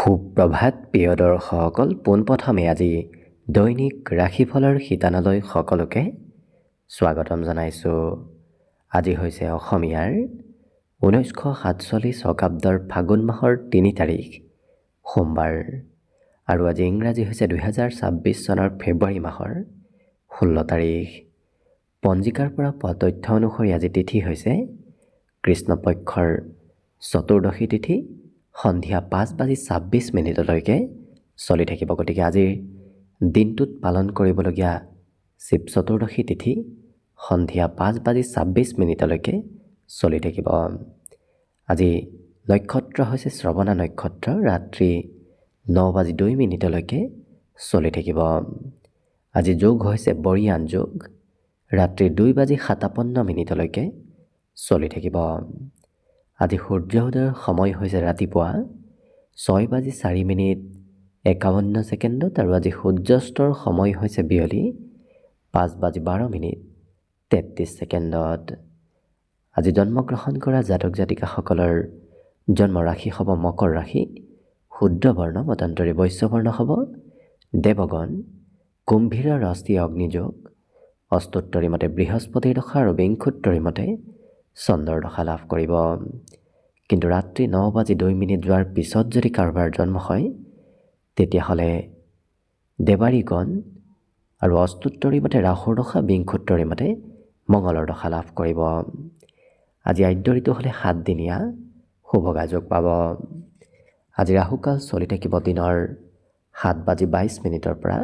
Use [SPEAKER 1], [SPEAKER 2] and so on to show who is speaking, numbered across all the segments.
[SPEAKER 1] সুপ্ৰভাত প্ৰিয় দৰ্শকসকল, পোনপ্ৰথমে আজি দৈনিক ৰাশিফলৰ শিতানলৈ সকলোকে স্বাগতম জনাইছোঁ। আজি হৈছে অসমীয়াৰ 1947 শকাব্দৰ ফাগুন মাহৰ 3 তাৰিখ সোমবাৰ আৰু আজি ইংৰাজী হৈছে 2026 চনৰ ফেব্ৰুৱাৰী মাহৰ 16 তাৰিখ। পঞ্জিকাৰ পৰা পোৱা তথ্য অনুসৰি আজি তিথি হৈছে কৃষ্ণপক্ষৰ চতুৰ্দশী তিথি, সন্ধিয়া 5:26 চলি থাকিব। গতিকে আজিৰ দিনটোত পালন কৰিবলগীয়া শিৱ চতুৰ্দশী তিথি সন্ধিয়া 5:26 চলি থাকিব। আজি নক্ষত্ৰ হৈছে শ্ৰৱণা নক্ষত্ৰ, ৰাত্ৰি 9:02 চলি থাকিব। আজি যোগ হৈছে বৰিয়ান যোগ, ৰাত্ৰি 2:57 চলি থাকিব। আজি সূৰ্য উদয়ৰ সময় হৈছে ৰাতিপুৱা 6:04 আৰু আজি সূৰ্যাস্তৰ সময় হৈছে বিয়লি 5:12 আজি জন্মগ্ৰহণ কৰা জাতক জাতিকাসকলৰ জন্ম ৰাশি হ'ব মকৰ ৰাশি, শুদ্ধ বৰ্ণ মতান্তৰী বৈশ্য বৰ্ণ হ'ব, দেৱগণ কুম্ভীৰ ৰাষ্ট্ৰীয় অগ্নিযোগ, অস্তোত্তৰী মতে বৃহস্পতিৰ দশা আৰু বিংশোত্তৰী মতে চন্দ্ৰৰ দশা লাভ কৰিব। কিন্তু ৰাত্ৰি 9:02 যোৱাৰ পিছত যদি কাৰোবাৰ জন্ম হয় তেতিয়াহ'লে দেৱাৰীগণ আৰু অস্তোত্তৰী মতে ৰাহুৰ দশা, বিংশোত্তৰী মতে মঙলৰ দশা লাভ কৰিব। আজি আদ্য ঋতু হ'লে 7 দিনীয়া শুভগা যোগ পাব। আজি ৰাহুকাল চলি থাকিব দিনৰ 7:22 পৰা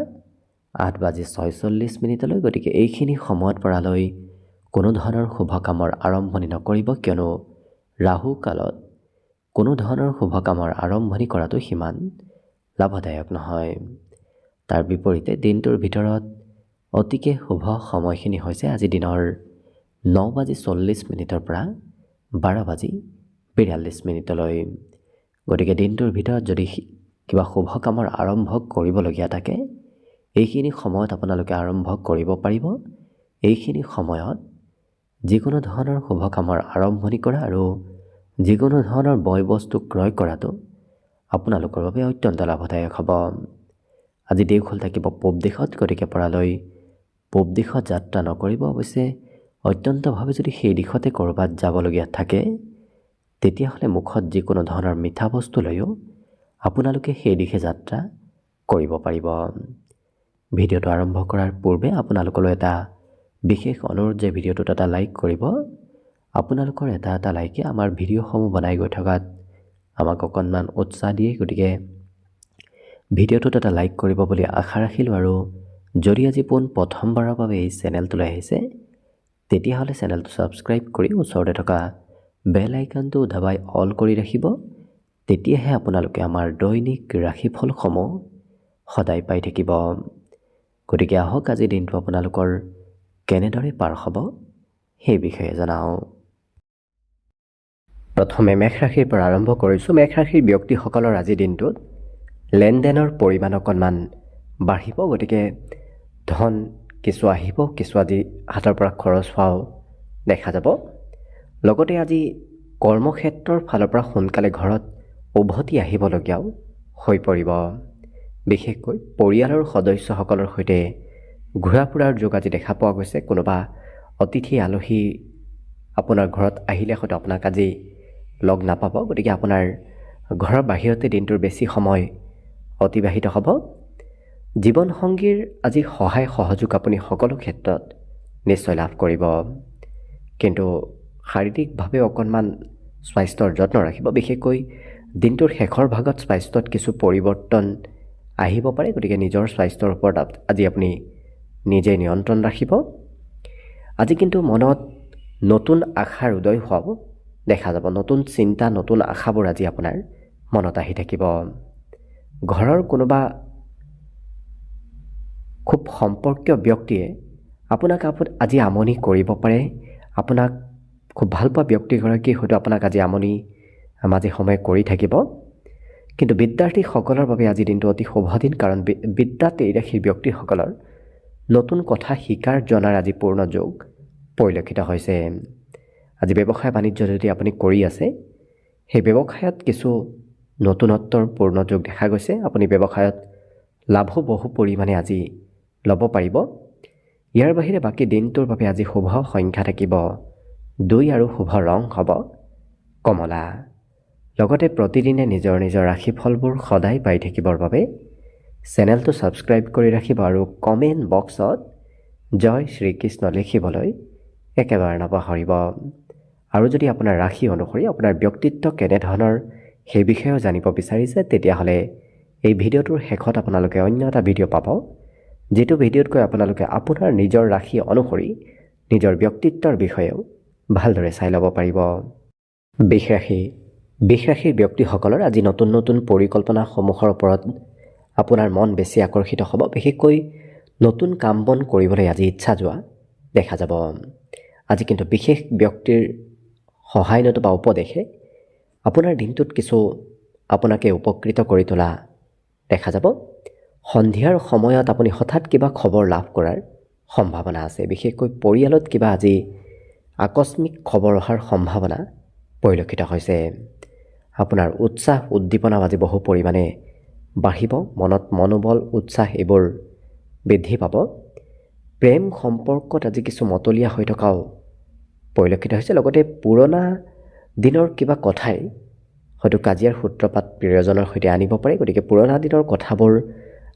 [SPEAKER 1] 8:46 গতিকে এইখিনি সময়ত পৰালৈ কোনো ধৰণৰ শুভ কামৰ আৰম্ভণি নকৰিব, কিয়নো ৰাহু কালত কোনো ধৰণৰ শুভ কামৰ আৰম্ভণি কৰাটো সিমান লাভদায়ক নহয়। তাৰ বিপৰীতে দিনটোৰ ভিতৰত অতিকে শুভ সময়খিনি হৈছে আজি দিনৰ 9:40 পৰা 12:42। গতিকে দিনটোৰ ভিতৰত যদি কিবা শুভ কামৰ আৰম্ভ কৰিবলগীয়া থাকে এইখিনি সময়ত আপোনালোকে আৰম্ভ কৰিব পাৰিব। এইখিনি সময়ত যিকোনো ধৰণৰ শুভ কামৰ আৰম্ভণি কৰা আৰু যিকোনো ধৰণৰ বয় বস্তু ক্ৰয় কৰাটো আপোনালোকৰ বাবে অত্যন্ত লাভদায়ক হ'ব। আজি দেওশাল থাকিব পূব দিশত, গতিকে পৰালৈ পূব দিশত যাত্ৰা নকৰিব। অৱশ্যে অত্যন্তভাৱে যদি সেই দিশতে ক'ৰবাত যাবলগীয়া থাকে তেতিয়াহ'লে মুখত যিকোনো ধৰণৰ মিঠা বস্তু লৈও আপোনালোকে সেই দিশে যাত্ৰা কৰিব পাৰিব। ভিডিঅ'টো আৰম্ভ কৰাৰ পূৰ্বে আপোনালোকলৈ এটা বিশেষ অনুৰোধ যে ভিডিঅ'টোত এটা লাইক কৰিব। আপোনালোকৰ এটা লাইকে আমাৰ ভিডিঅ'সমূহ বনাই গৈ থকাত আমাক অকণমান উৎসাহ দিয়ে। গতিকে ভিডিঅ'টোত এটা লাইক কৰিব বুলি আশা ৰাখিলোঁ। আৰু যদি আজি প্ৰথমবাৰৰ বাবে এই চেনেলটোলৈ আহিছে তেতিয়াহ'লে চেনেলটো ছাবস্ক্ৰাইব কৰি ওচৰতে থকা বেল আইকনটো দবাই অল কৰি ৰাখিব। তেতিয়াহে আপোনালোকে আমাৰ দৈনিক ৰাশিফলসমূহ সদায় পাই থাকিব। গতিকে আহক আজিৰ দিনটো আপোনালোকৰ কেনেদৰে পাৰ হ'ব সেই বিষয়ে জনাওঁ। প্ৰথমে মেষ ৰাশিৰ পৰা আৰম্ভ কৰিছোঁ। মেষ ৰাশিৰ ব্যক্তিসকলৰ আজিৰ দিনটোত লেনদেনৰ পৰিমাণ অকণমান বাঢ়িব। গতিকে ধন কিছু আহিব, কিছু আজি হাতৰ পৰা খৰচ হোৱাও দেখা যাব। লগতে আজি কৰ্মক্ষেত্ৰৰ ফালৰ পৰা সোনকালে ঘৰত উভতি আহিবলগীয়াও হৈ পৰিব। বিশেষকৈ পৰিয়ালৰ সদস্যসকলৰ সৈতে ঘূৰা ফুৰাৰ যোগ আজি দেখা পোৱা গৈছে। কোনোবা অতিথি আলহী আপোনাৰ ঘৰত আহিলে হয়তো আপোনাক আজি লগ নাপাব। গতিকে আপোনাৰ ঘৰৰ বাহিৰতে দিনটোৰ বেছি সময় অতিবাহিত হ'ব। জীৱনসংগীৰ আজি সহায় সহযোগ আপুনি সকলো ক্ষেত্ৰত নিশ্চয় লাভ কৰিব। কিন্তু শাৰীৰিকভাৱে অকণমান স্বাস্থ্যৰ যত্ন ৰাখিব। বিশেষকৈ দিনটোৰ শেষৰ ভাগত স্বাস্থ্যত কিছু পৰিৱৰ্তন আহিব পাৰে। গতিকে নিজৰ স্বাস্থ্যৰ ওপৰত আজি আপুনি নিজে নিয়ন্ত্ৰণ ৰাখিব। আজি কিন্তু মনত নতুন আশাৰ উদয় হোৱাও দেখা যাব। নতুন চিন্তা, নতুন আশাবোৰ আজি আপোনাৰ মনত আহি থাকিব। ঘৰৰ কোনোবা খুব সম্পৰ্কীয় ব্যক্তিয়ে আপোনাক আজি আমনি কৰিব পাৰে। আপোনাক খুব ভাল পোৱা ব্যক্তিগৰাকীয়ে হয়তো আপোনাক আজি আমনি মাজে সময়ে কৰি থাকিব। কিন্তু বিদ্যাৰ্থীসকলৰ বাবে আজি দিনটো অতি শুভ দিন, কাৰণ বিদ্যাত এই ৰাশিৰ ব্যক্তিসকলৰ নতুন কথা শিকাৰ জনাৰ আজি পূৰ্ণ যোগ পৰিলক্ষিত হৈছে। আজি ব্যৱসায় বাণিজ্য যদি আপুনি কৰি আছে সেই ব্যৱসায়ত কিছু নতুনত্বৰ পূৰ্ণ যোগ দেখা গৈছে। আপুনি ব্যৱসায়ত লাভো বহু পৰিমাণে আজি ল'ব পাৰিব। ইয়াৰ বাহিৰে বাকী দিনটোৰ বাবে আজি শুভ সংখ্যা থাকিব 2 আৰু শুভ ৰং হ'ব কমলা। লগতে প্ৰতিদিনে নিজৰ নিজৰ ৰাশিফলবোৰ সদায় পাই থাকিবৰ বাবে চেনেলটো ছাবস্ক্ৰাইব কৰি ৰাখিব আৰু কমেণ্ট বক্সত জয় শ্ৰীকৃষ্ণ লিখিবলৈ একেবাৰে নাপাহৰিব। আৰু যদি আপোনাৰ ৰাশি অনুসৰি আপোনাৰ ব্যক্তিত্ব কেনেধৰণৰ সেই বিষয়েও জানিব বিচাৰিছে, তেতিয়াহ'লে এই ভিডিঅ'টোৰ শেষত আপোনালোকে অন্য এটা ভিডিঅ' পাব, যিটো ভিডিঅ'তকৈ আপোনালোকে আপোনাৰ নিজৰ ৰাশি অনুসৰি নিজৰ ব্যক্তিত্বৰ বিষয়েও ভালদৰে চাই ল'ব পাৰিব। বৃষ ৰাশিৰ ব্যক্তিসকলৰ আজি নতুন নতুন পৰিকল্পনাসমূহৰ ওপৰত আপোনাৰ মন বেছি আকৰ্ষিত হ'ব। বিশেষকৈ নতুন কাম বন কৰিবলৈ আজি ইচ্ছা যোৱা দেখা যাব। আজি কিন্তু বিশেষ ব্যক্তিৰ সহায় নতুবা উপদেশে আপোনাৰ দিনটোত কিছু আপোনাকে উপকৃত কৰি তোলা দেখা যাব। সন্ধিয়াৰ সময়ত আপুনি হঠাৎ কিবা খবৰ লাভ কৰাৰ সম্ভাৱনা আছে। বিশেষকৈ পৰিয়ালত কিবা আজি আকস্মিক খবৰ অহাৰ সম্ভাৱনা পৰিলক্ষিত হৈছে। আপোনাৰ উৎসাহ উদ্দীপনা আজি বহু পৰিমাণে বাঢ়িব। মনত মনোবল উৎসাহ এইবোৰ বৃদ্ধি পাব। প্ৰেম সম্পৰ্কত আজি কিছু মতলীয়া হৈ থকাও পৰিলক্ষিত হৈছে। লগতে পুৰণা দিনৰ কিবা কথাই হয়তো কাজিয়াৰ সূত্ৰপাত প্ৰিয়জনৰ সৈতে আনিব পাৰে। গতিকে পুৰণা দিনৰ কথাবোৰ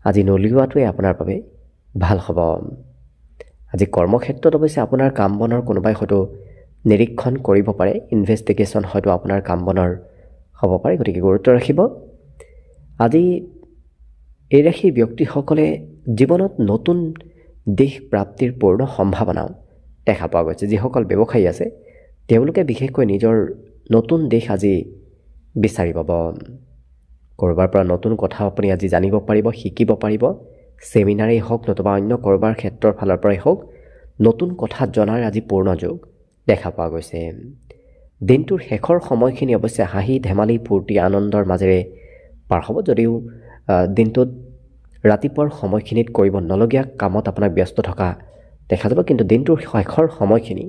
[SPEAKER 1] আজি নলিওৱাটোৱে আপোনাৰ বাবে ভাল হ'ব। আজি কৰ্মক্ষেত্ৰত অৱশ্যে আপোনাৰ কাম বনৰ কোনোবাই হয়তো নিৰীক্ষণ কৰিব পাৰে। ইনভেষ্টিগেশ্যন হয়তো আপোনাৰ কাম বনৰ হ'ব পাৰে। গতিকে গুৰুত্ব ৰাখিব। আজি এই ৰাশিৰ ব্যক্তিসকলে জীৱনত নতুন দিশ প্ৰাপ্তিৰ পূৰ্ণ সম্ভাৱনাও দেখা পোৱা গৈছে। যিসকল ব্যৱসায়ী আছে তেওঁলোকে বিশেষকৈ নিজৰ নতুন দিশ আজি বিচাৰি পাব। ক'ৰবাৰ পৰা নতুন কথা আপুনি আজি জানিব পাৰিব, শিকিব পাৰিব। ছেমিনাৰেই হওক নতুবা অন্য ক'ৰবাৰ ক্ষেত্ৰৰ ফালৰ পৰাই হওক, নতুন কথা জনাৰ আজি পূৰ্ণ যোগ দেখা পোৱা গৈছে। দিনটোৰ শেষৰ সময়খিনি অৱশ্যে হাঁহি ধেমালি ফূৰ্তি আনন্দৰ মাজেৰে পাৰ হ'ব। যদিও দিনটোত ৰাতিপুৱাৰ সময়খিনিত কৰিব নলগীয়া কামত আপোনাক ব্যস্ত থকা দেখা যাব, কিন্তু দিনটোৰ শেষৰ সময়খিনি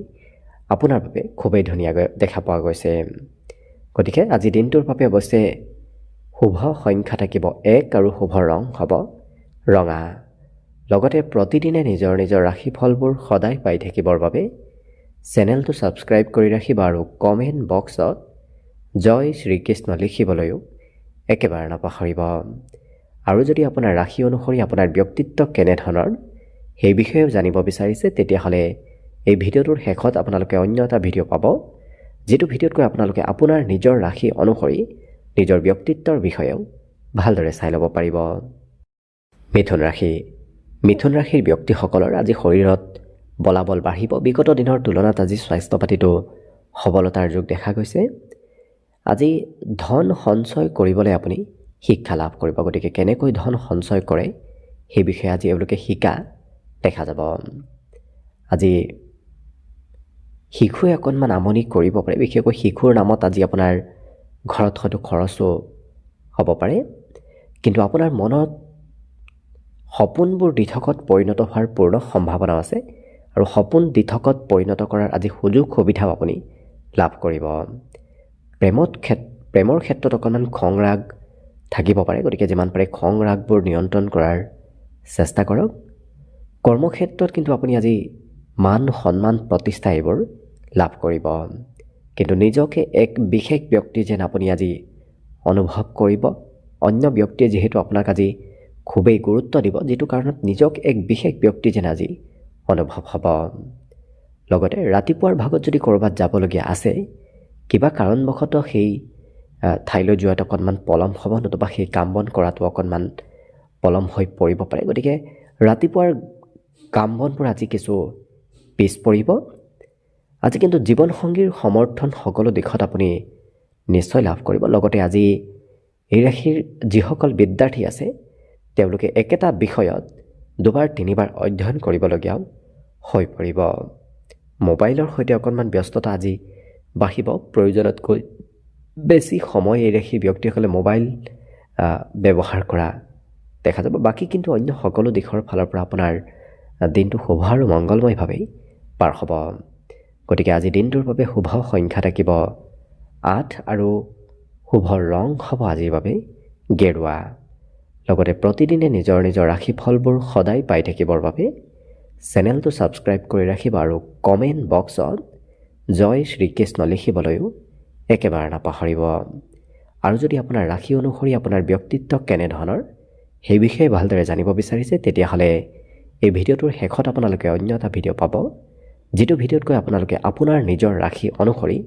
[SPEAKER 1] আপোনাৰ বাবে খুবেই ধুনীয়াকৈ দেখা পোৱা গৈছে। গতিকে আজি দিনটোৰ বাবে অৱশ্যে শুভ সংখ্যা থাকিব 1 আৰু শুভ ৰং হ'ব ৰঙা। লগতে প্ৰতিদিনে নিজৰ নিজৰ ৰাশিফলবোৰ সদায় পাই থাকিবৰ বাবে চেনেলটো ছাবস্ক্ৰাইব কৰি ৰাখিব আৰু কমেণ্ট বক্সত জয় শ্ৰীকৃষ্ণ লিখিবলৈও একেবাৰে নাপাহৰিব। আৰু যদি আপোনাৰ ৰাশি অনুসৰি আপোনাৰ ব্যক্তিত্ব কেনেধৰণৰ সেই বিষয়েও জানিব বিচাৰিছে, তেতিয়াহ'লে এই ভিডিঅ'টোৰ শেষত আপোনালোকে অন্য এটা ভিডিঅ' পাব, যিটো ভিডিঅ'তকৈ আপোনালোকে আপোনাৰ নিজৰ ৰাশি অনুসৰি নিজৰ ব্যক্তিত্বৰ বিষয়েও ভালদৰে চাই ল'ব পাৰিব। মিথুন ৰাশিৰ ব্যক্তিসকলৰ আজি শৰীৰত বলাবল বাঢ়িব। বিগত দিনৰ তুলনাত আজি স্বাস্থ্য পাতিটো সবলতাৰ যোগ দেখা গৈছে। আজি ধন সঞ্চয় কৰিবলৈ আপুনি শিক্ষা লাভ কৰিব। গতিকে কেনেকৈ ধন সঞ্চয় কৰে সেই বিষয়ে আজি এওঁলোকে শিকা দেখা যাব। আজি শিশুৱে অকণমান আমনি কৰিব পাৰে। বিশেষকৈ শিশুৰ নামত আজি আপোনাৰ ঘৰত হয়তো খৰচো হ'ব পাৰে, কিন্তু আপোনাৰ মনত সপোনবোৰ দিঠকত পৰিণত হোৱাৰ পূৰ্ণ সম্ভাৱনা আছে আৰু সপোন দিঠকত পৰিণত কৰাৰ আজি সুযোগ সুবিধাও আপুনি লাভ কৰিব। প্ৰেমৰ ক্ষেত্ৰত অকণমান খং ৰাগ থাকিব পাৰে। গতিকে যিমান পাৰে খং ৰাগবোৰ নিয়ন্ত্ৰণ কৰাৰ চেষ্টা কৰক। কৰ্মক্ষেত্ৰত কিন্তু আপুনি আজি মান সন্মান প্ৰতিষ্ঠা এইবোৰ লাভ কৰিব, কিন্তু নিজকে এক বিশেষ ব্যক্তি যেন আপুনি আজি অনুভৱ কৰিব। অন্য ব্যক্তিয়ে যিহেতু আপোনাক আজি খুবেই গুৰুত্ব দিব, যিটো কাৰণত নিজক এক বিশেষ ব্যক্তি যেন আজি অনুভৱ হ'ব। লগতে ৰাতিপুৱাৰ ভাগত যদি ক'ৰবাত যাবলগীয়া আছে, কিবা কাৰণবশতঃ সেই ঠাইলৈ যোৱাত অকণমান পলম হ'ব, নতুবা সেই কাম বন কৰাটো অকণমান পলম হৈ পৰিব পাৰে। গতিকে ৰাতিপুৱাৰ কাম বনবোৰ আজি কিছু পিছ পৰিব। আজি কিন্তু জীৱনসংগীৰ সমৰ্থন সকলো দিশত আপুনি নিশ্চয় লাভ কৰিব। লগতে আজি এই ৰাশিৰ যিসকল বিদ্যাৰ্থী আছে তেওঁলোকে একেটা বিষয়ত 2-3 অধ্যয়ন কৰিবলগীয়াও হৈ পৰিব। মোবাইলৰ সৈতে অকণমান ব্যস্ততা আজি বাঢ়িব। প্ৰয়োজনতকৈ বেছি সময় এই ৰাশিৰ ব্যক্তিসকলে মোবাইল ব্যৱহাৰ কৰা দেখা যাব। বাকী কিন্তু অন্য সকলো দিশৰ ফালৰ পৰা আপোনাৰ দিনটো শুভ আৰু মংগলময়ভাৱেই পাৰ হ'ব। গতিকে আজি দিনটোৰ বাবে শুভ সংখ্যা থাকিব 8 আৰু শুভ ৰং হ'ব আজিৰ বাবে গেৰুৱা। লগতে প্ৰতিদিনে নিজৰ নিজৰ ৰাশিফলবোৰ সদায় পাই থাকিবৰ বাবে চেনেলটো ছাবস্ক্ৰাইব কৰি ৰাখিব আৰু কমেণ্ট বক্সত জয় শ্ৰীকৃষ্ণ লিখিবলৈও একেবাৰে নাপাহৰিব। আৰু যদি আপোনাৰ ৰাশি অনুসৰি আপোনাৰ ব্যক্তিত্ব কেনেধৰণৰ সেই বিষয়ে ভালদৰে জানিব বিচাৰিছে তেতিয়াহ'লে এই ভিডিঅ'টোৰ শেষত আপোনালোকে অন্য এটা ভিডিঅ' পাব, যিটো ভিডিঅ'তকৈ আপোনালোকে আপোনাৰ নিজৰ ৰাশি অনুসৰি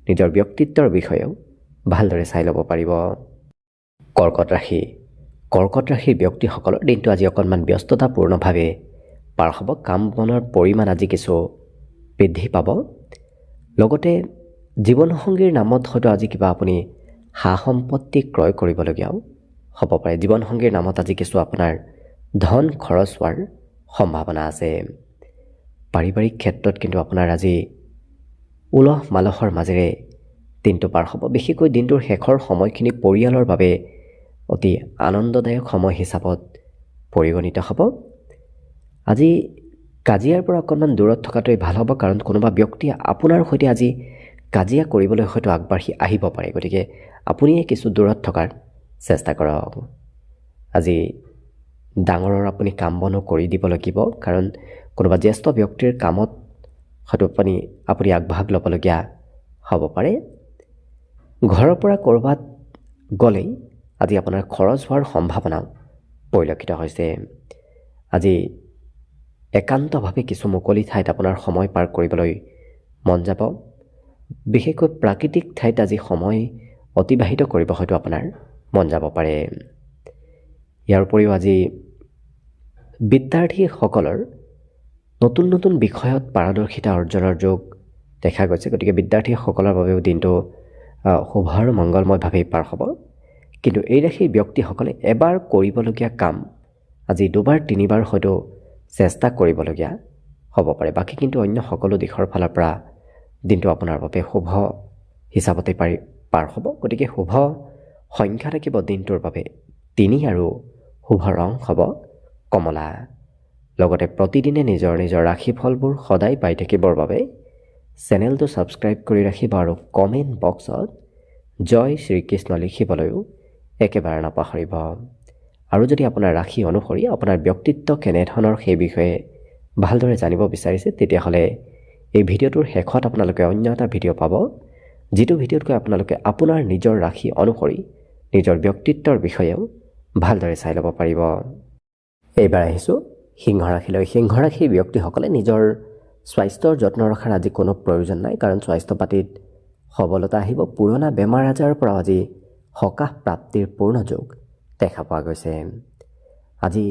[SPEAKER 1] নিজৰ ব্যক্তিত্বৰ বিষয়েও ভালদৰে চাই ল'ব পাৰিব। কৰ্কট ৰাশি। কৰ্কট ৰাশিৰ ব্যক্তিসকলৰ দিনটো আজি অকণমান ব্যস্ততাপূৰ্ণভাৱে পাৰ হ'ব। কাম বনৰ পৰিমাণ আজি কিছু বৃদ্ধি পাব। লগতে জীৱনসংগীৰ নামত হয়তো আজি কিবা আপুনি সা সম্পত্তি ক্ৰয় কৰিবলগীয়াও হ'ব পাৰে। জীৱনসংগীৰ নামত আজি কিছু আপোনাৰ ধন খৰচ হোৱাৰ সম্ভাৱনা আছে। পাৰিবাৰিক ক্ষেত্ৰত কিন্তু আপোনাৰ আজি উলহ মালহৰ মাজেৰে দিনটো পাৰ হ'ব। বিশেষকৈ দিনটোৰ শেষৰ সময়খিনি পৰিয়ালৰ বাবে অতি আনন্দদায়ক সময় হিচাপত পৰিগণিত হ'ব। আজি কাজিয়াৰ পৰা অকণমান দূৰত থকাটোৱে ভাল হ'ব, কাৰণ কোনোবা ব্যক্তিয়ে আপোনাৰ সৈতে আজি কাজিয়া কৰিবলৈ হয়তো আগবাঢ়ি আহিব পাৰে। গতিকে আপুনিয়ে কিছু দূৰত থকাৰ চেষ্টা কৰক। আজি ডাঙৰৰ আপুনি কাম বনো কৰি দিব লাগিব, কাৰণ কোনোবা জ্যেষ্ঠ ব্যক্তিৰ কামত হয়তো আপুনি আগভাগ ল'বলগীয়া হ'ব পাৰে। ঘৰৰ পৰা ক'ৰবাত গ'লেই আজি আপোনাৰ খৰচ হোৱাৰ সম্ভাৱনাও পৰিলক্ষিত হৈছে। আজি একান্তভাৱে কিছু মুকলি ঠাইত আপোনাৰ সময় পাৰ কৰিবলৈ মন যাব। বিশেষকৈ প্ৰাকৃতিক ঠাইত আজি সময় অতিবাহিত কৰিব হয়তো আপোনাৰ মন যাব পাৰে। ইয়াৰ উপৰিও আজি বিদ্যাৰ্থীসকলৰ নতুন নতুন বিষয়ত পাৰদৰ্শিতা অৰ্জনৰ যোগ দেখা গৈছে। গতিকে বিদ্যাৰ্থীসকলৰ বাবেও দিনটো শুভ আৰু মংগলময়ভাৱেই পাৰ হ'ব। কিন্তু এই ৰাশিৰ ব্যক্তিসকলে এবাৰ কৰিবলগীয়া কাম আজি দুবাৰ তিনিবাৰ হয়তো চেষ্টা কৰিবলগীয়া হ'ব পাৰে। বাকী কিন্তু অন্য সকলো দিশৰ ফালৰ পৰা দিনটো আপোনাৰ বাবে শুভ হিচাপতে পাৰ হ'ব। গতিকে শুভ সংখ্যা থাকিব দিনটোৰ বাবে 3 আৰু শুভ ৰং হ'ব কমলা। লগতে প্ৰতিদিনে নিজৰ নিজৰ ৰাশিফলবোৰ সদায় পাই থাকিবৰ বাবে চেনেলটো ছাবস্ক্ৰাইব কৰি ৰাখিব আৰু কমেণ্ট বক্সত জয় শ্ৰীকৃষ্ণ লিখিবলৈও একেবাৰে নাপাহৰিব। আৰু যদি আপোনাৰ ৰাশি অনুসৰি আপোনাৰ ব্যক্তিত্ব কেনেধৰণৰ সেই বিষয়ে ভালদৰে জানিব বিচাৰিছে তেতিয়াহ'লে এই ভিডিঅ'টোৰ শেষত আপোনালোকে অন্য এটা ভিডিঅ' পাব, যিটো ভিডিঅ'তকৈ আপোনালোকে আপোনাৰ নিজৰ ৰাশি অনুসৰি নিজৰ ব্যক্তিত্বৰ বিষয়েও ভালদৰে চাই ল'ব পাৰিব। এইবাৰ আহিছোঁ সিংহ ৰাশিলৈ। সিংহ ৰাশিৰ ব্যক্তিসকলে নিজৰ স্বাস্থ্যৰ যত্ন ৰখাৰ আজি কোনো প্ৰয়োজন নাই, কাৰণ স্বাস্থ্য পাতিত সবলতা আহিব। পুৰণা বেমাৰ আজাৰৰ পৰা আজি সকাহ প্ৰাপ্তিৰ পূৰ্ণ যোগ দেখা পোৱা গৈছে। আজি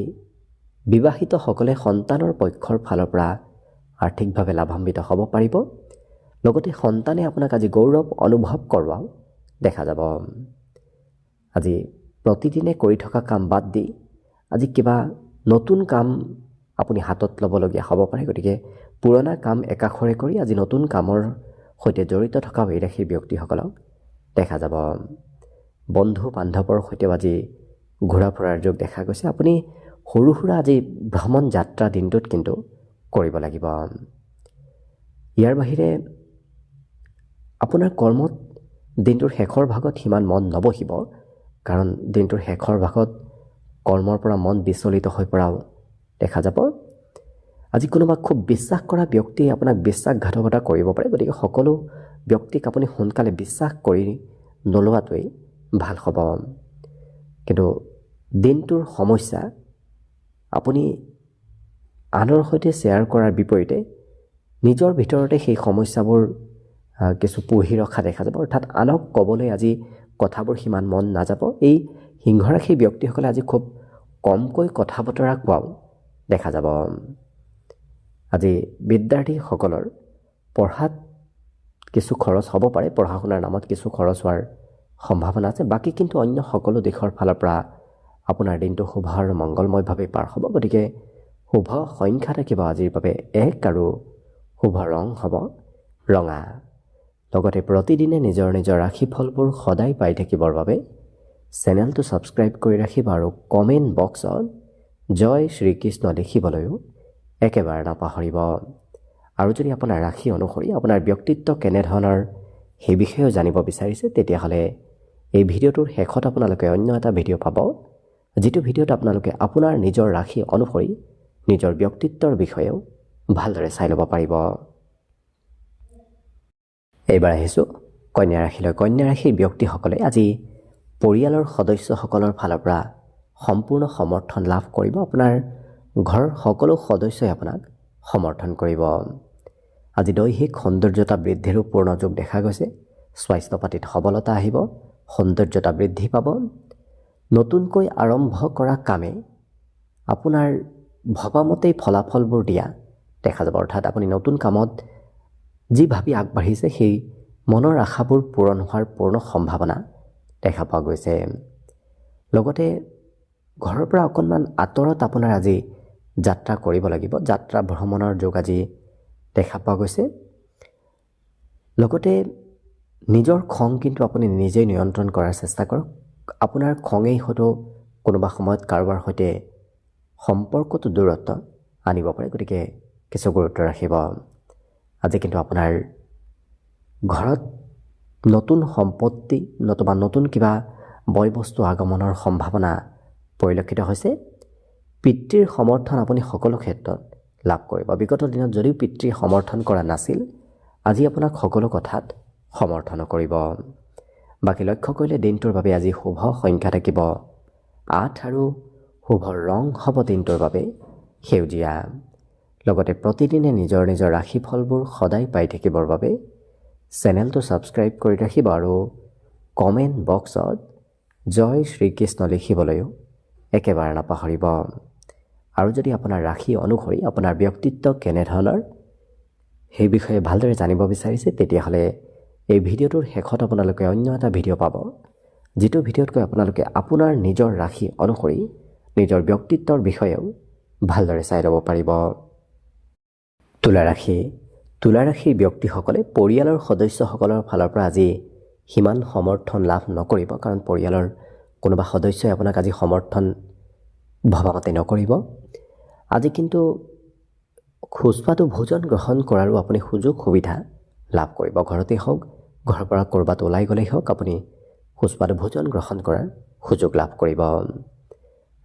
[SPEAKER 1] বিবাহিতসকলে সন্তানৰ পক্ষৰ ফালৰ পৰা আৰ্থিকভাৱে লাভান্বিত হ'ব পাৰিব। লগতে সন্তানে আপোনাক আজি গৌৰৱ অনুভৱ কৰোৱাও দেখা যাব। আজি প্ৰতিদিনে কৰি থকা কাম বাদ দি আজি কিবা নতুন কাম আপুনি হাতত ল'বলগীয়া হ'ব পাৰে। গতিকে পুৰণা কাম একাষৰে কৰি আজি নতুন কামৰ সৈতে জড়িত থকা এই ৰাশিৰ ব্যক্তিসকলক দেখা যাব। বন্ধু বান্ধৱৰ সৈতেও আজি ঘূৰা ফুৰাৰ যোগ দেখা গৈছে। আপুনি সৰু সুৰা আজি ভ্ৰমণ যাত্ৰা দিনটোত কিন্তু কৰিব লাগিব। ইয়াৰ বাহিৰে আপোনাৰ কৰ্মত দিনটোৰ শেষৰ ভাগত সিমান মন নবহিব, কাৰণ দিনটোৰ শেষৰ ভাগত কৰ্মৰ পৰা মন বিচলিত হৈ পৰাও দেখা যাব। আজি কোনোবা খুব বিশ্বাস কৰা ব্যক্তিয়ে আপোনাক বিশ্বাসঘাতকতা কৰিব পাৰে। গতিকে সকলো ব্যক্তিক আপুনি সোনকালে বিশ্বাস কৰি নোলোৱাটোৱেই ভাল হ'ব। কিন্তু দিনটোৰ সমস্যা আপুনি আনৰ সৈতে শ্বেয়াৰ কৰাৰ বিপৰীতে নিজৰ ভিতৰতে সেই সমস্যাবোৰ কিছু পুহি ৰখা দেখা যাব। অৰ্থাৎ আনক ক'বলৈ আজি কথাবোৰ সিমান মন নাযাব। এই সিংহ ৰাশিৰ ব্যক্তিসকলে আজি খুব কমকৈ কথা বতৰা কোৱাও দেখা যাব। আজি বিদ্যাৰ্থীসকলৰ পঢ়াত কিছু খৰচ হ'ব পাৰে, পঢ়া শুনাৰ নামত কিছু খৰচ হোৱাৰ সম্ভাৱনা আছে। বাকী কিন্তু অন্য সকলো দিশৰ ফালৰ পৰা আপোনাৰ দিনটো শুভ আৰু মংগলময়ভাৱে পাৰ হ'ব। গতিকে শুভ সংখ্যা থাকিব আজিৰ বাবে 1 আৰু শুভ ৰং হ'ব ৰঙা। লগতে প্ৰতিদিনে নিজৰ নিজৰ ৰাশিফলবোৰ সদায় পাই থাকিবৰ বাবে চেনেলটো ছাবস্ক্ৰাইব কৰি ৰাখিব আৰু কমেণ্ট বক্সত জয় শ্ৰীকৃষ্ণ লিখিবলৈও একেবাৰে নাপাহৰিব। আৰু যদি আপোনাৰ ৰাশি অনুসৰি আপোনাৰ ব্যক্তিত্ব কেনেধৰণৰ সেই বিষয়েও জানিব বিচাৰিছে তেতিয়াহ'লে এই ভিডিঅ'টোৰ শেষত আপোনালোকে অন্য এটা ভিডিঅ' পাব, যিটো ভিডিঅ'ত আপোনালোকে আপোনাৰ নিজৰ ৰাশি অনুসৰি নিজৰ ব্যক্তিত্বৰ বিষয়েও ভালদৰে চাই ল'ব পাৰিব। এইবাৰ আহিছোঁ কন্যা ৰাশিলৈ। কন্যা ৰাশিৰ ব্যক্তিসকলে আজি পৰিয়ালৰ সদস্যসকলৰ ফালৰ পৰা সম্পূৰ্ণ সমৰ্থন লাভ কৰিব। আপোনাৰ ঘৰৰ সকলো সদস্যই আপোনাক সমৰ্থন কৰিব। আজি দৈহিক সৌন্দৰ্যতা বৃদ্ধিৰো পূৰ্ণ যোগ দেখা গৈছে। স্বাস্থ্য পাতিত সবলতা আহিব, সৌন্দৰ্যতা বৃদ্ধি পাব। নতুনকৈ আৰম্ভ কৰা কামে আপোনাৰ ভবামতেই ফলাফলবোৰ দিয়া দেখা যাব। অৰ্থাৎ আপুনি নতুন কামত যি ভাবি আগবাঢ়িছে সেই মনৰ আশাবোৰ পূৰণ হোৱাৰ পূৰ্ণ সম্ভাৱনা দেখা পোৱা গৈছে। লগতে ঘৰৰ পৰা অকণমান আঁতৰত আপোনাৰ আজি যাত্ৰা কৰিব লাগিব। যাত্ৰা ভ্ৰমণৰ যোগ আজি দেখা পোৱা গৈছে। লগতে নিজৰ খং কিন্তু আপুনি নিজেই নিয়ন্ত্ৰণ কৰাৰ চেষ্টা কৰক। আপোনাৰ খঙেই হয়তো কোনোবা সময়ত কাৰোবাৰ সৈতে সম্পৰ্কটো দূৰত্ব আনিব পাৰে, গতিকে কিছু গুৰুত্ব ৰাখিব। আজি কিন্তু আপোনাৰ ঘৰত নতুন সম্পত্তি নতুবা নতুন কিবা বয় বস্তু আগমনৰ সম্ভাৱনা পৰিলক্ষিত হৈছে। পিতৃৰ সমৰ্থন আপুনি সকলো ক্ষেত্ৰত লাভ কৰিব। বিগত দিনত যদিও পিতৃয়ে সমৰ্থন কৰা নাছিল, আজি আপোনাক সকলো কথাত সমৰ্থন কৰিব। বাকী লক্ষ্য কৰিলে দিনটোৰ বাবে আজি শুভ সংখ্যা থাকিব 8 আৰু শুভ ৰং হ'ব দিনটোৰ বাবে সেউজীয়া। লগতে প্ৰতিদিনে নিজৰ নিজৰ ৰাশিফলবোৰ সদায় পাই থাকিবৰ বাবে চেনেলটো ছাবস্ক্ৰাইব কৰি ৰাখিব আৰু কমেণ্ট বক্সত জয় শ্ৰীকৃষ্ণ লিখিবলৈও একেবাৰে নাপাহৰিব। আৰু যদি আপোনাৰ ৰাশি অনুসৰি আপোনাৰ ব্যক্তিত্ব কেনেধৰণৰ সেই বিষয়ে ভালদৰে জানিব বিচাৰিছে, তেতিয়াহ'লে এই ভিডিঅ'টোৰ শেষত আপোনালোকে অন্য এটা ভিডিঅ' পাব, যিটো ভিডিঅ'তকৈ আপোনালোকে আপোনাৰ নিজৰ ৰাশি অনুসৰি নিজৰ ব্যক্তিত্বৰ বিষয়েও ভালদৰে চাই ল'ব পাৰিব। তুলা ৰাশি। তুলা ৰাশিৰ ব্যক্তিসকলে পৰিয়ালৰ সদস্যসকলৰ ফালৰ পৰা আজি সিমান সমৰ্থন লাভ নকৰিব, কাৰণ পৰিয়ালৰ কোনোবা সদস্যই আপোনাক আজি সমৰ্থন ভবামতে নকৰিব। আজি কিন্তু সুস্বাদু ভোজন গ্ৰহণ কৰাৰো আপুনি সুযোগ সুবিধা লাভ কৰিব। ঘৰতেই হওক, ঘৰৰ পৰা ক'ৰবাত ওলাই গ'লেই হওক, আপুনি সুস্বাদু ভোজন গ্ৰহণ কৰাৰ সুযোগ লাভ কৰিব।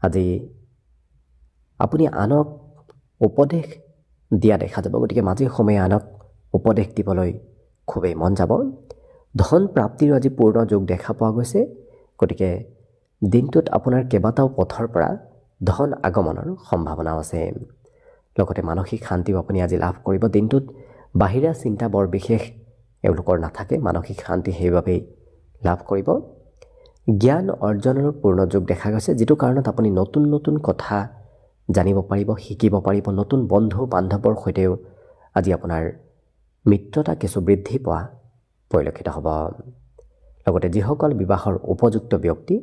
[SPEAKER 1] আজি আপুনি আনক উপদেশ দিয়া দেখা যাব, গতিকে মাজে সময়ে আনক উপদেশ দিবলৈ খুবেই মন যাব। ধন প্ৰাপ্তিৰো আজি পূৰ্ণ যোগ দেখা পোৱা গৈছে, গতিকে দিনটোত আপোনাৰ কেইবাটাও পথৰ পৰা ধন আগমনৰ সম্ভাৱনাও আছে। লগতে মানসিক শান্তিও আপুনি আজি লাভ কৰিব। দিনটোত বাহিৰা চিন্তা বৰ বিশেষ এওঁলোকৰ নাথাকে, মানসিক শান্তি সেইবাবেই লাভ কৰিব। জ্ঞান অৰ্জনৰো পূৰ্ণ যোগ দেখা গৈছে, যিটো কাৰণত আপুনি নতুন নতুন কথা জানিব পাৰিব, শিকিব পাৰিব। নতুন বন্ধু বান্ধৱৰ সৈতেও আজি আপোনাৰ মিত্ৰতা কিছু বৃদ্ধি পোৱা পৰিলক্ষিত হ'ব। লগতে যিসকল বিবাহৰ উপযুক্ত ব্যক্তি,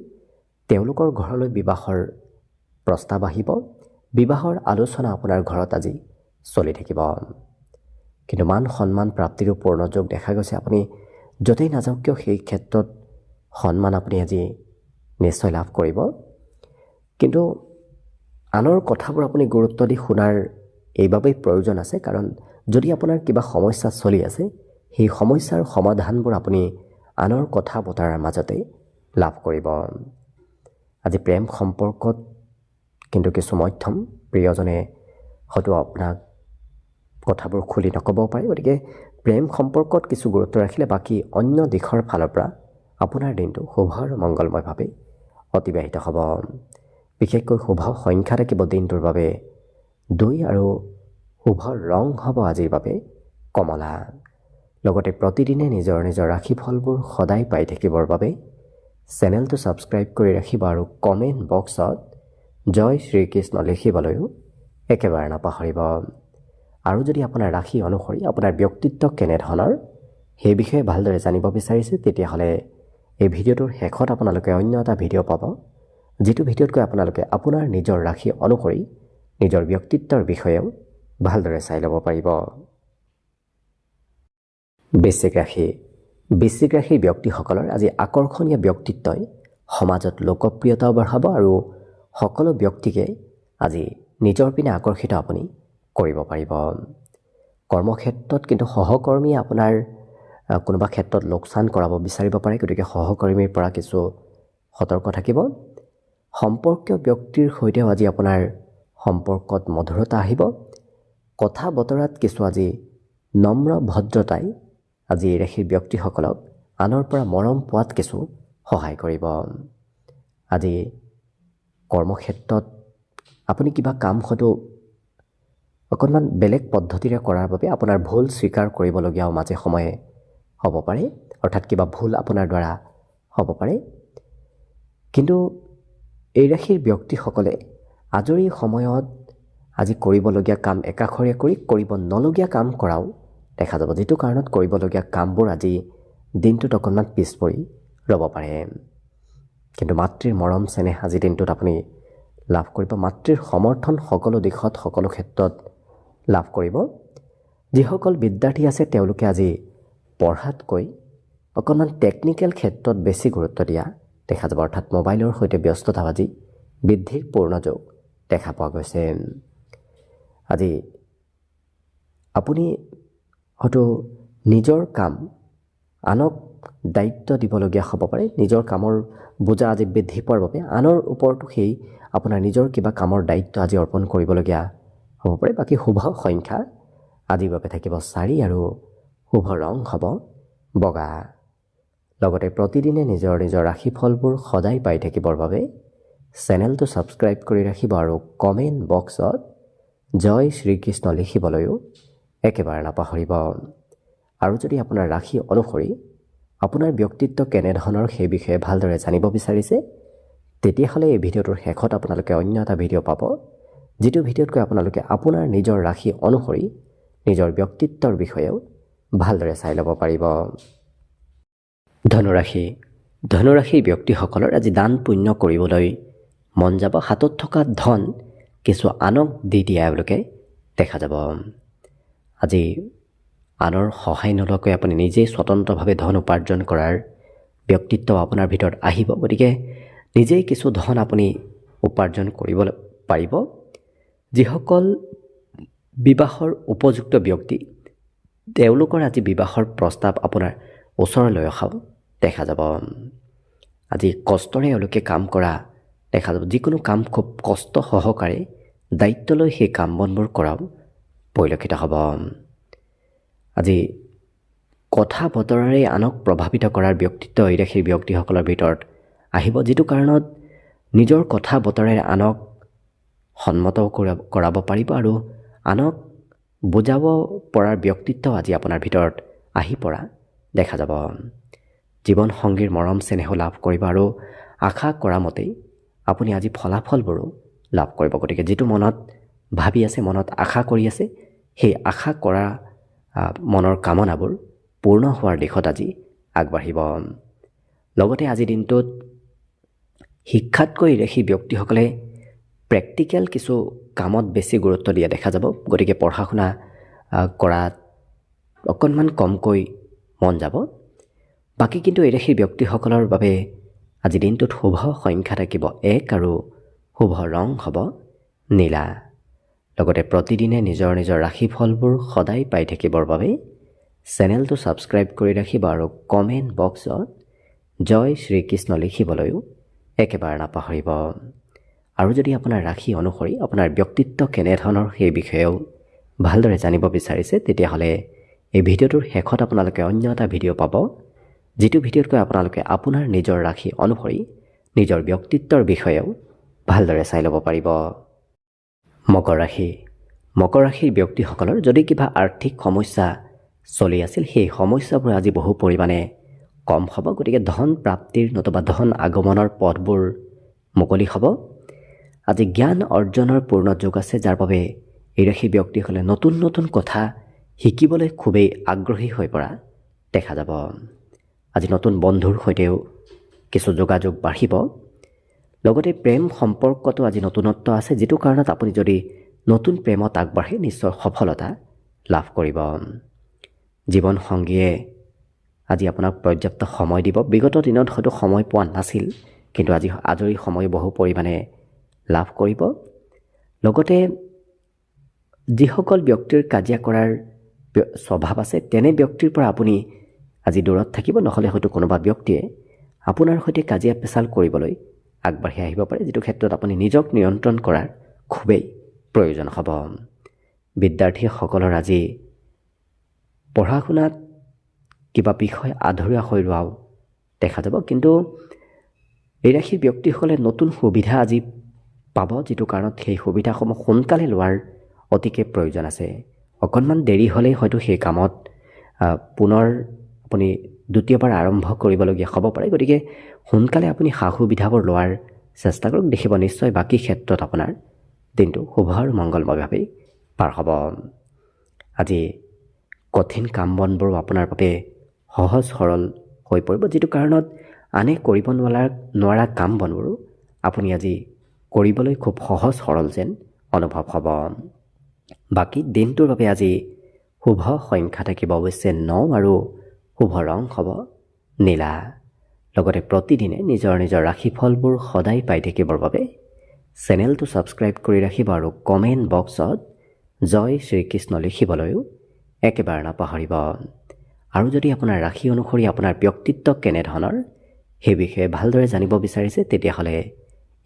[SPEAKER 1] তেওঁলোকৰ ঘৰলৈ বিবাহৰ প্ৰস্তাৱ আহিব। বিবাহৰ আলোচনা আপোনাৰ ঘৰত আজি চলি থাকিব। কিন্তু মান সন্মান প্ৰাপ্তিৰো পূৰ্ণ যোগ দেখা গৈছে। আপুনি য'তেই নাযাওক কিয় সেই ক্ষেত্ৰত সন্মান আপুনি আজি নিশ্চয় লাভ কৰিব। কিন্তু আনৰ কথাবোৰ আপুনি গুৰুত্ব দি শুনাৰ এইবাবেই প্ৰয়োজন আছে, কাৰণ যদি আপোনাৰ কিবা সমস্যা চলি আছে, সেই সমস্যাৰ সমাধানবোৰ আপুনি আনৰ কথা বতৰাৰ মাজতে লাভ কৰিব। আজি প্ৰেম সম্পৰ্কত কিন্তু কিছু মধ্যম প্ৰিয়জনে হয়তো আপোনাক কথাবোৰ খুলি নক'ব পাৰে, গতিকে প্ৰেম সম্পৰ্কত কিছু গুৰুত্ব ৰাখিলে বাকী অন্য দিশৰ ফালৰ পৰা আপোনাৰ দিনটো শুভ আৰু মংগলময়ভাৱে অতিবাহিত হ'ব। বিশেষকৈ শুভ সংখ্যা থাকিব দিনটোৰ বাবে 2 আৰু শুভ ৰং হ'ব আজিৰ বাবে কমলা। লগতে প্ৰতিদিনে নিজৰ নিজৰ ৰাশিফলবোৰ সদায় পাই থাকিবৰ বাবে চেনেলটো ছাবস্ক্ৰাইব কৰি ৰাখিব আৰু কমেণ্ট বক্সত জয় শ্ৰীকৃষ্ণ লিখিবলৈও একেবাৰে নাপাহৰিব। আৰু যদি আপোনাৰ ৰাশি অনুসৰি আপোনাৰ ব্যক্তিত্ব কেনেধৰণৰ সেই বিষয়ে ভালদৰে জানিব বিচাৰিছে, তেতিয়াহ'লে এই ভিডিঅ'টোৰ শেষত আপোনালোকে অন্য এটা ভিডিঅ' পাব, যিটো ভিডিঅ'তকৈ আপোনালোকে আপোনাৰ নিজৰ ৰাশি অনুসৰি নিজৰ ব্যক্তিত্বৰ বিষয়েও ভালদৰে চাই ল'ব পাৰিব। বৃশ্চিক ৰাশি। বৃশ্চিক ৰাশিৰ ব্যক্তিসকলৰ আজি আকৰ্ষণীয় ব্যক্তিত্বই সমাজত লোকপ্ৰিয়তাও বঢ়াব আৰু সকলো ব্যক্তিকে আজি নিজৰ পিনে আকৰ্ষিত আপুনি কৰিব পাৰিব। কৰ্মক্ষেত্ৰত কিন্তু সহকৰ্মীয়ে আপোনাৰ কোনোবা ক্ষেত্ৰত লোকচান কৰাব বিচাৰিব পাৰে, গতিকে সহকৰ্মীৰ পৰা কিছু সতৰ্ক থাকিব। সম্পৰ্কীয় ব্যক্তিৰ সৈতেও আজি আপোনাৰ সম্পৰ্কত মধুৰতা আহিব। কথা বতৰাত কিছু আজি নম্ৰ ভদ্ৰতাই আজি এই ৰাশিৰ ব্যক্তিসকলক আনৰ পৰা মৰম পোৱাত কিছু সহায় কৰিব। আজি কৰ্মক্ষেত্ৰত আপুনি কিবা কাম হয়তো অকণমান বেলেগ পদ্ধতিৰে কৰাৰ বাবে আপোনাৰ ভুল স্বীকাৰ কৰিবলগীয়াও মাজে সময়ে হ'ব পাৰে, অৰ্থাৎ কিবা ভুল আপোনাৰ দ্বাৰা হ'ব পাৰে। কিন্তু এই ৰাশিৰ ব্যক্তিসকলে আজৰি সময়ত আজি কৰিবলগীয়া কাম একাষৰীয়া কৰি কৰিব নলগীয়া কাম কৰাও দেখা যাব, যিটো কাৰণত কৰিবলগীয়া কামবোৰ আজি দিনটোত অকণমান পিছ পৰি ৰ'ব পাৰে। কিন্তু মাতৃৰ মৰম চেনেহ আজি দিনটোত আপুনি লাভ কৰিব। মাতৃৰ সমৰ্থন সকলো দিশত সকলো ক্ষেত্ৰত লাভ কৰিব। যিসকল বিদ্যাৰ্থী আছে তেওঁলোকে আজি পঢ়াতকৈ অকণমান টেকনিকেল ক্ষেত্ৰত বেছি গুৰুত্ব দিয়া দেখা যাব, অৰ্থাৎ মোবাইলৰ সৈতে ব্যস্ততা আজি বৃদ্ধিৰ পূৰ্ণ যোগ দেখা পোৱা গৈছে। আজি আপুনি হয়তো নিজৰ কাম আনক দায়িত্ব দিবলগীয়া হ'ব পাৰে। নিজৰ কামৰ বোজা আজি বৃদ্ধি পোৱাৰ বাবে আনৰ ওপৰতো সেই আপোনাৰ নিজৰ কিবা কামৰ দায়িত্ব আজি অৰ্পণ কৰিবলগীয়া হ'ব পাৰে। বাকী শুভ সংখ্যা আজিৰ বাবে থাকিব 4 আৰু শুভ ৰং হ'ব বগা। লগতে প্ৰতিদিনে নিজৰ নিজৰ ৰাশিফলবোৰ সদায় পাই থাকিবৰ বাবে চেনেলটো ছাবস্ক্ৰাইব কৰি ৰাখিব আৰু কমেণ্ট বক্সত জয় শ্ৰীকৃষ্ণ লিখিবলৈও একেবাৰে নাপাহৰিব। আৰু যদি আপোনাৰ ৰাশি অনুসৰি আপোনাৰ ব্যক্তিত্ব কেনেধৰণৰ সেই বিষয়ে ভালদৰে জানিব বিচাৰিছে, তেতিয়াহ'লে এই ভিডিঅ'টোৰ শেষত আপোনালোকে অন্য এটা ভিডিঅ' পাব, যিটো ভিডিঅ'তকৈ আপোনালোকে আপোনাৰ নিজৰ ৰাশি অনুসৰি নিজৰ ব্যক্তিত্বৰ বিষয়েও ভালদৰে চাই ল'ব পাৰিব। ধনুৰাশিৰ ব্যক্তিসকলৰ আজি দান পুণ্য কৰিবলৈ মন যাব। হাতত থকা ধন কিছু আনক দি দিয়া এওঁলোকে দেখা যাব। আজি আনৰ সহায় নোলোৱাকৈ আপুনি নিজেই স্বতন্ত্ৰভাৱে ধন উপাৰ্জন কৰাৰ ব্যক্তিত্ব আপোনাৰ ভিতৰত আহিব, গতিকে নিজেই কিছু ধন আপুনি উপাৰ্জন কৰিব পাৰিব। যিসকল বিবাহৰ উপযুক্ত ব্যক্তি তেওঁলোকৰ আজি বিবাহৰ প্ৰস্তাৱ আপোনাৰ ওচৰলৈ অহাও দেখা যাব। আজি কষ্টৰে এওঁলোকে কাম কৰা দেখা যাব। যিকোনো কাম খুব কষ্ট সহকাৰে দায়িত্ব লৈ সেই কাম বনবোৰ কৰাও পৰিলক্ষিত হ'ব। আজি কথা বতৰাৰে আনক প্ৰভাৱিত কৰাৰ ব্যক্তিত্ব এই ৰাশিৰ ব্যক্তিসকলৰ ভিতৰত আহিব, যিটো কাৰণত নিজৰ কথা বতৰাৰে আনক সন্মত কৰাব পাৰিব আৰু আনক বুজাব পৰাৰ ব্যক্তিত্ব আজি আপোনাৰ ভিতৰত আহি পৰা দেখা যাব। জীৱন সংগীৰ মৰম চেনেহ লাভ কৰিব আৰু আশা কৰা মতেই আপুনি আজি ফলাফলবোৰো লাভ কৰিব। গতিকে যিটো মনত ভাবি আছে, মনত আশা কৰি আছে, সেই আশা কৰা মনৰ কামনাবোৰ পূৰ্ণ হোৱাৰ দিশত আজি আগবাঢ়িব। লগতে আজিৰ দিনটোত শিক্ষাতকৈ ৰাশি ব্যক্তিসকলে প্ৰেক্টিকেল কিছু কামত বেছি গুৰুত্ব দিয়া দেখা যাব। গতিকে পঢ়া শুনা কৰাত অকণমান কমকৈ মন যাব। বাকী কিন্তু এই ৰাশিৰ ব্যক্তিসকলৰ বাবে আজি দিনটোত শুভ সংখ্যা থাকিব 1 আৰু শুভ ৰং হ'ব নীলা। লগতে প্ৰতিদিনে নিজৰ নিজৰ ৰাশিফলবোৰ সদায় পাই থাকিবৰ বাবে চেনেলটো ছাবস্ক্ৰাইব কৰি ৰাখিব আৰু কমেণ্ট বক্সত জয় শ্ৰীকৃষ্ণ লিখিবলৈও একেবাৰে নাপাহৰিব। আৰু যদি আপোনাৰ ৰাশি অনুসৰি আপোনাৰ ব্যক্তিত্ব কেনেধৰণৰ সেই বিষয়েও ভালদৰে জানিব বিচাৰিছে, তেতিয়াহ'লে এই ভিডিঅ'টোৰ শেষত আপোনালোকে অন্য এটা ভিডিঅ' পাব, যিটো ভিডিঅ'তকৈ আপোনালোকে আপোনাৰ নিজৰ ৰাশি অনুসৰি নিজৰ ব্যক্তিত্বৰ বিষয়েও ভালদৰে চাই ল'ব পাৰিব। মকৰ ৰাশিৰ ব্যক্তিসকলৰ যদি কিবা আৰ্থিক সমস্যা চলি আছিল, সেই সমস্যাবোৰ আজি বহু পৰিমাণে কম হ'ব। গতিকে ধন প্ৰাপ্তিৰ নতুবা ধন আগমনৰ পথবোৰ মুকলি হ'ব। আজি জ্ঞান অৰ্জনৰ পূৰ্ণ যোগ আছে, যাৰ বাবে এই ৰাশিৰ ব্যক্তিসকলে নতুন নতুন কথা শিকিবলৈ খুবেই আগ্ৰহী হৈ পৰা দেখা যাব। আজি নতুন বন্ধুৰ সৈতেও কিছু যোগাযোগ বাঢ়িব। লগতে প্ৰেম সম্পৰ্কতো আজি নতুনত্ব আছে, যিটো কাৰণত আপুনি যদি নতুন প্ৰেমত আগবাঢ়ে নিশ্চয় সফলতা লাভ কৰিব। জীৱন সংগীয়ে আজি আপোনাক পৰ্যাপ্ত সময় দিব। বিগত দিনত হয়তো সময় পোৱা নাছিল, কিন্তু আজি আজৰি সময় বহু পৰিমাণে লাভ কৰিব। লগতে যিসকল ব্যক্তিৰ কাজিয়া কৰাৰ স্বভাৱ আছে, তেনে ব্যক্তিৰ পৰা আপুনি আজি দূৰত থাকিব, নহ'লে হয়তো কোনোবা ব্যক্তিয়ে আপোনাৰ সৈতে কাজিয়া পেচাল কৰিবলৈ আগবাঢ়ি আহিব পাৰে, যিটো ক্ষেত্ৰত আপুনি নিজক নিয়ন্ত্ৰণ কৰাৰ খুবেই প্ৰয়োজন হ'ব। বিদ্যাৰ্থীসকলৰ আজি পঢ়া শুনাত কিবা বিষয় আধৰুৱা হৈ ৰোৱাও দেখা যাব, কিন্তু এই ৰাশিৰ ব্যক্তিসকলে নতুন সুবিধা আজি পাব, যিটো কাৰণত সেই সুবিধাসমূহ সোনকালে লোৱাৰ অতিকে প্ৰয়োজন আছে। অকণমান দেৰি হ'লেই হয়তো সেই কামত পুনৰ আপুনি দ্বিতীয়বাৰ আৰম্ভ কৰিবলগীয়া হ'ব পাৰে। গতিকে সোনকালে আপুনি সা সুবিধাবোৰ লোৱাৰ চেষ্টা কৰক, দেখিব নিশ্চয় বাকী ক্ষেত্ৰত আপোনাৰ দিনটো শুভ আৰু মংগলময়ভাৱেই পাৰ হ'ব। আজি কঠিন কাম বনবোৰ আপোনাৰ বাবে সহজ সৰল হৈ পৰিব, যিটো কাৰণত আনে কৰিব নোৱাৰা কাম বনবোৰো আপুনি আজি কৰিবলৈ খুব সহজ সৰল যেন অনুভৱ হ'ব। বাকী দিনটোৰ বাবে আজি শুভ সংখ্যা থাকিব অৱশ্যে 9 আৰু শুভ ৰং হ'ব নীলা। লগতে প্ৰতিদিনে নিজৰ নিজৰ ৰাশিফলবোৰ সদায় পাই থাকিবৰ বাবে চেনেলটো ছাবস্ক্ৰাইব কৰি ৰাখিব আৰু কমেণ্ট বক্সত জয় শ্ৰীকৃষ্ণ লিখিবলৈও একেবাৰে নাপাহৰিব। আৰু যদি আপোনাৰ ৰাশি অনুসৰি আপোনাৰ ব্যক্তিত্ব কেনেধৰণৰ সেই বিষয়ে ভালদৰে জানিব বিচাৰিছে, তেতিয়াহ'লে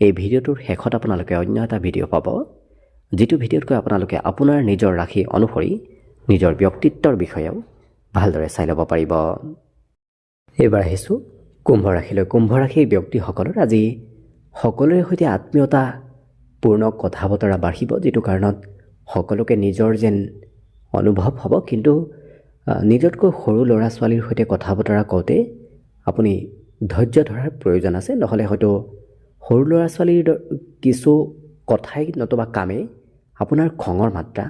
[SPEAKER 1] এই ভিডিঅ'টোৰ শেষত আপোনালোকে অন্য এটা ভিডিঅ' পাব, যিটো ভিডিঅ'তকৈ আপোনালোকে আপোনাৰ নিজৰ ৰাশি অনুসৰি নিজৰ ব্যক্তিত্বৰ বিষয়েও ভালদৰে চাই ল'ব পাৰিব। এইবাৰ আহিছোঁ কুম্ভ ৰাশিলৈ। কুম্ভ ৰাশিৰ ব্যক্তিসকলৰ আজি সকলোৰে সৈতে আত্মীয়তাপূৰ্ণ কথা বতৰা বাঢ়িব, যিটো কাৰণত সকলোকে নিজৰ যেন অনুভৱ হ'ব, কিন্তু নিজতকৈ সৰু ল'ৰা ছোৱালীৰ সৈতে কথা বতৰা কওঁতে আপুনি ধৈৰ্য ধৰাৰ প্ৰয়োজন আছে, নহ'লে হয়তো সৰু ল'ৰা ছোৱালীৰ কিছু কথাই নতুবা কামেই আপোনাৰ খঙৰ মাত্ৰা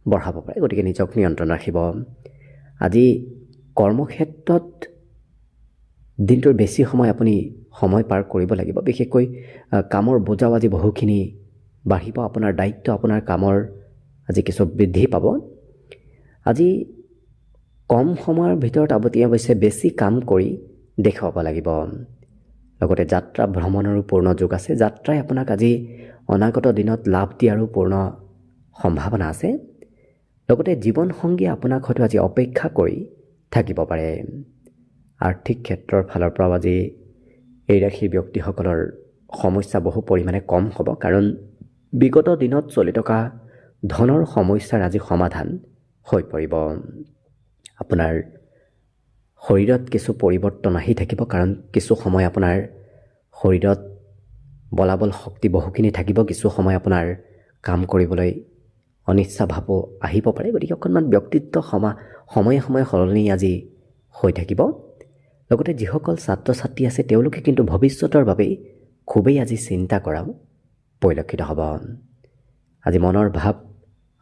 [SPEAKER 1] বঢ়াব পাৰে। গতিকে নিজক নিয়ন্ত্ৰণ ৰাখিব। আজি কৰ্মক্ষেত্ৰত দিনটোৰ বেছি সময় আপুনি সময় পাৰ কৰিব লাগিব, বিশেষকৈ কামৰ বোজাও আজি বহুখিনি বাঢ়িব। আপোনাৰ দায়িত্ব, আপোনাৰ কামৰ আজি কিছু বৃদ্ধি পাব। আজি কম সময়ৰ ভিতৰত আপুনি অৱশ্যে বেছি কাম কৰি দেখুৱাব লাগিব। লগতে যাত্ৰা ভ্ৰমণৰো পূৰ্ণ যোগ আছে। যাত্ৰাই আপোনাক আজি অনাগত দিনত লাভ দিয়াৰো পূৰ্ণ সম্ভাৱনা আছে। লগতে জীৱনসংগীয়ে আপোনাক হয়তো আজি অপেক্ষা কৰি থাকিব পাৰে। আৰ্থিক ক্ষেত্ৰৰ ফালৰ পৰাও আজি এই ৰাশিৰ ব্যক্তিসকলৰ সমস্যা বহু পৰিমাণে কম হ'ব, কাৰণ বিগত দিনত চলি থকা ধনৰ সমস্যাৰ আজি সমাধান হৈ পৰিব। আপোনাৰ শৰীৰত কিছু পৰিৱৰ্তন আহি থাকিব, কাৰণ কিছু সময় আপোনাৰ শৰীৰত বলাবল শক্তি বহুখিনি থাকিব, কিছু সময় আপোনাৰ কাম কৰিবলৈ অনিচ্ছা ভাবো আহিব পাৰে। গতিকে অকণমান ব্যক্তিত্ব সময়ে সময়ে সলনি আজি হৈ থাকিব। লগতে যিসকল ছাত্ৰ ছাত্ৰী আছে তেওঁলোকে কিন্তু ভৱিষ্যতৰ বাবে খুবেই আজি চিন্তা কৰাও পৰিলক্ষিত হ'ব। আজি মনৰ ভাৱ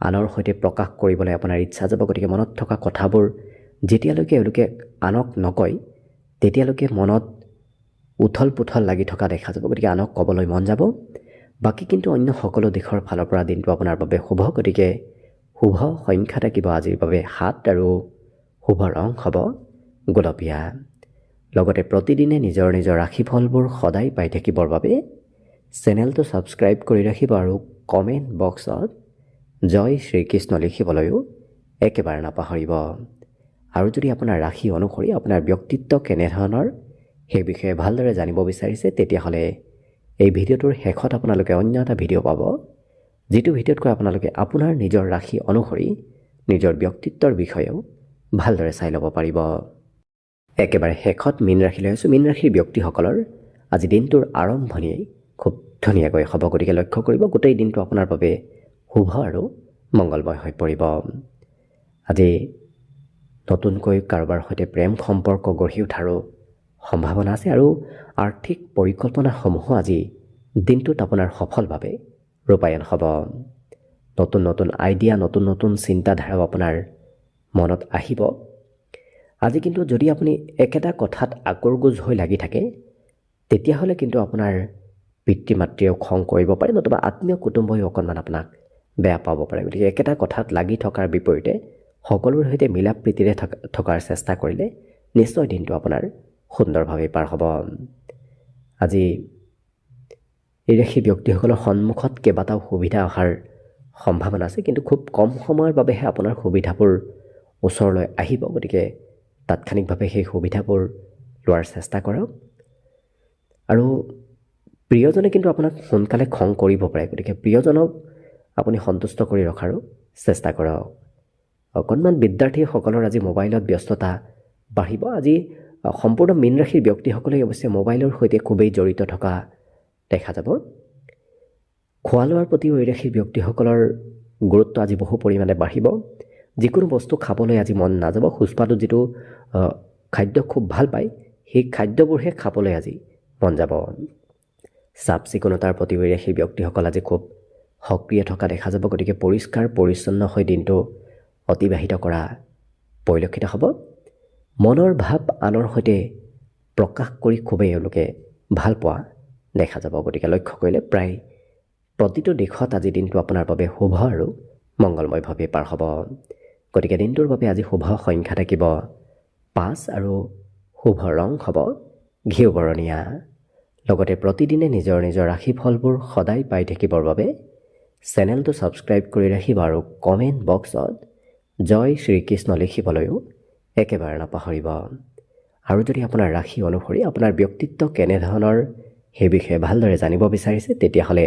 [SPEAKER 1] আনৰ সৈতে প্ৰকাশ কৰিবলৈ আপোনাৰ ইচ্ছা যাব, গতিকে মনত থকা কথাবোৰ যেতিয়ালৈকে এওঁলোকে আনক নকয় তেতিয়ালৈকে মনত উথল পুথল লাগি থকা দেখা যাব, গতিকে আনক ক'বলৈ মন যাব। বাকী কিন্তু অন্য সকলো দিশৰ ফালৰ পৰা দিনটো আপোনাৰ বাবে শুভ। গতিকে শুভ সংখ্যা থাকিব আজিৰ বাবে 7 আৰু শুভ ৰং হ'ব গোলপীয়া। লগতে প্ৰতিদিনে নিজৰ নিজৰ ৰাশিফলবোৰ সদায় পাই থাকিবৰ বাবে চেনেলটো ছাবস্ক্ৰাইব কৰি ৰাখিব আৰু কমেণ্ট বক্সত জয় শ্ৰীকৃষ্ণ লিখিবলৈও একেবাৰে নাপাহৰিব। আৰু যদি আপোনাৰ ৰাশি অনুসৰি আপোনাৰ ব্যক্তিত্ব কেনেধৰণৰ সেই বিষয়ে ভালদৰে জানিব বিচাৰিছে, তেতিয়াহ'লে এই ভিডিঅ'টোৰ শেষত আপোনালোকে অন্য এটা ভিডিঅ' পাব, যিটো ভিডিঅ'তকৈ আপোনালোকে আপোনাৰ নিজৰ ৰাশি অনুসৰি নিজৰ ব্যক্তিত্বৰ বিষয়েও ভালদৰে চাই ল'ব পাৰিব। একেবাৰে শেষত মীন ৰাশিলৈ আছোঁ। মীন ৰাশিৰ ব্যক্তিসকলৰ আজি দিনটোৰ আৰম্ভণিয়েই খুব ধুনীয়াকৈ হ'ব, গতিকে লক্ষ্য কৰিব গোটেই দিনটো আপোনাৰ বাবে শুভ আৰু মংগলময় হৈ পৰিব। আজি নতুনকৈ কাৰোবাৰ সৈতে প্ৰেম সম্পৰ্ক গঢ়ি উঠাৰো সম্ভাৱনা আছে, আৰু আৰ্থিক পৰিকল্পনাসমূহো আজি দিনটোত আপোনাৰ সফলভাৱে ৰূপায়ণ হ'ব। নতুন নতুন আইডিয়া, নতুন নতুন চিন্তাধাৰাও আপোনাৰ মনত আহিব। আজি কিন্তু যদি আপুনি একেটা কথাত আকৰগোজ হৈ লাগি থাকে, তেতিয়াহ'লে কিন্তু আপোনাৰ পিতৃ মাতৃয়েও খং কৰিব পাৰে, নতুবা আত্মীয় কুটুম্বইও অকণমান আপোনাক বেয়া পাব পাৰে। গতিকে একেটা কথাত লাগি থকাৰ বিপৰীতে সকলোৰে সৈতে মিলা প্ৰীতিৰে থকাৰ চেষ্টা কৰিলে নিশ্চয় দিনটো আপোনাৰ সুন্দৰভাৱে পাৰ হ'ব। আজি এই ৰাশি ব্যক্তিসকলৰ সন্মুখত কেইবাটাও সুবিধা অহাৰ সম্ভাৱনা আছে, কিন্তু খুব কম সময়ৰ বাবেহে আপোনাৰ সুবিধাবোৰ ওচৰলৈ আহিব। গতিকে তাৎক্ষণিকভাৱে সেই সুবিধাবোৰ লোৱাৰ চেষ্টা কৰক। আৰু প্ৰিয়জনে কিন্তু আপোনাক সোনকালে খং কৰিব পাৰে, গতিকে প্ৰিয়জনক আপুনি সন্তুষ্ট কৰি ৰখাৰো চেষ্টা কৰক। অকণমান বিদ্যাৰ্থীসকলৰ আজি মোবাইলত ব্যস্ততা বাঢ়িব। আজি সম্পূৰ্ণ মীন ৰাশিৰ ব্যক্তিসকলে অৱশ্যে মোবাইলৰ সৈতে খুবেই জড়িত থকা দেখা যাব। খোৱা লোৱাৰ প্ৰতিও এই ৰাশিৰ ব্যক্তিসকলৰ গুৰুত্ব আজি বহু পৰিমাণে বাঢ়িব। যিকোনো বস্তু খাবলৈ আজি মন নাযাব। সুস্বাদু যিটো খাদ্য খুব ভাল পায়, সেই খাদ্যবোৰহে খাবলৈ আজি মন যাব। চাফ চিকুণতাৰ প্ৰতি এই ৰাশিৰ ব্যক্তিসকল আজি খুব সক্ৰিয় থকা দেখা যাব। গতিকে পৰিষ্কাৰ পৰিচ্ছন্ন হৈ দিনটো অতিবাহিত কৰা পৰিলক্ষিত হ'ব। মনৰ ভাৱ আনৰ সৈতে প্ৰকাশ কৰি খুবেই এওঁলোকে ভাল পোৱা দেখা যাব। গতিকে লক্ষ্য কৰিলে প্ৰায় প্ৰতিটো দিশত আজি দিনটো আপোনাৰ বাবে শুভ আৰু মংগলময়ভাৱে পাৰ হ'ব। গতিকে দিনটোৰ বাবে আজি শুভ সংখ্যা থাকিব 5 আৰু শুভ ৰং হ'ব ঘিউ বৰণীয়া। লগতে প্ৰতিদিনে নিজৰ নিজৰ ৰাশিফলবোৰ সদায় পাই থাকিবৰ বাবে চেনেলটো ছাবস্ক্ৰাইব কৰি ৰাখিব আৰু কমেণ্ট বক্সত জয় শ্ৰীকৃষ্ণ লিখিবলৈও একেবাৰে নাপাহৰিব। আৰু যদি আপোনাৰ ৰাশি অনুসৰি আপোনাৰ ব্যক্তিত্ব কেনেধৰণৰ সেই বিষয়ে ভালদৰে জানিব বিচাৰিছে, তেতিয়াহ'লে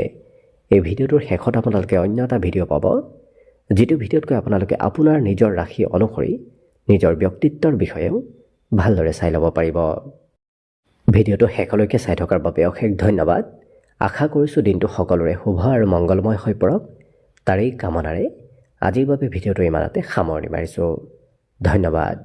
[SPEAKER 1] এই ভিডিঅ'টোৰ শেষত আপোনালোকে অন্য এটা ভিডিঅ' পাব, যিটো ভিডিঅ'তকৈ আপোনালোকে আপোনাৰ নিজৰ ৰাশি অনুসৰি নিজৰ ব্যক্তিত্বৰ বিষয়েও ভালদৰে চাই ল'ব পাৰিব। ভিডিঅ'টো শেষলৈকে চাই থকাৰ বাবে অশেষ ধন্যবাদ। আশা কৰিছোঁ দিনটো সকলোৰে শুভ আৰু মংগলময় হৈ পৰক। তাৰেই কামনাৰে আজিৰ বাবে ভিডিঅ'টো ইমানতে সামৰণি মাৰিছোঁ। ধন্যবাদ।